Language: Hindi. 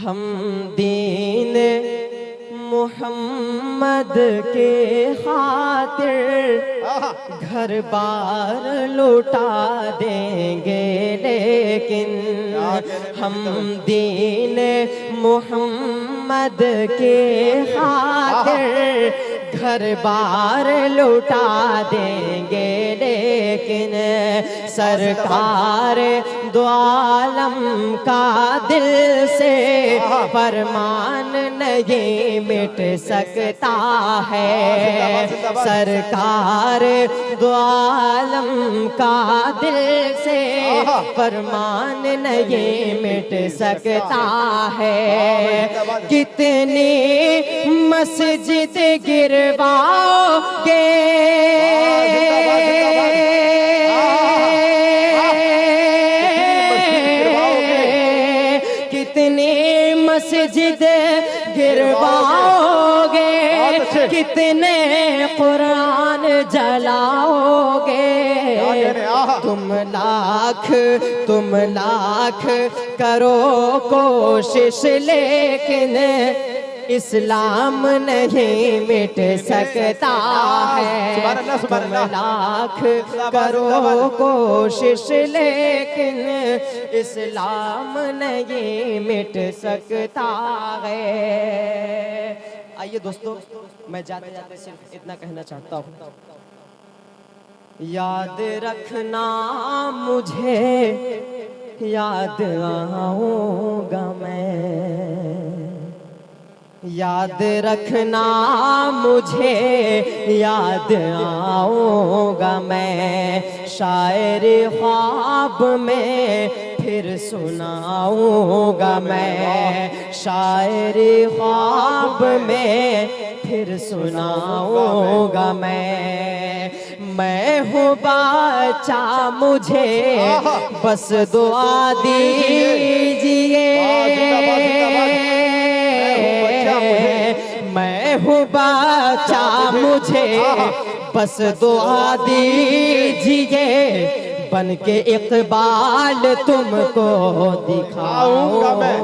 हम दीन मोहम्मद के खातिर घर बार लौटा देंगे, लेकिन हम दीन मोहम्मद के खातिर घर बार लौटा देंगे, लेकिन सरकार दो आलम का दिल से फरमान नहीं मिट सकता है। सरकार दो आलम का दिल से फरमान नहीं मिट सकता है। कितनी मस्जिद गिरवाओगे, कितने मस्जिद गिरवाओगे, कितने कुरान जलाओगे। तुम लाख करो कोशिश, लेकिन इस्लाम नहीं मिट सकता है। तुम लाख करो कोशिश, लेकिन इस्लाम नहीं मिट सकता है। आइए दोस्तों, मैं जाते जाते सिर्फ इतना कहना चाहता हूँ, याद रखना मुझे याद आऊँगा मैं, याद रखना मुझे याद आऊँगा मैं। शायर ख्वाब में फिर सुनाऊँगा मैं, शायर ख्वाब में फिर सुनाऊँगा मैं हूँ बच्चा, मुझे बस दुआ दीजिए। मैं हूँ बच्चा, मुझे बस दुआ दीजिए। बन के इकबाल तुमको दिखाऊंगा मैं।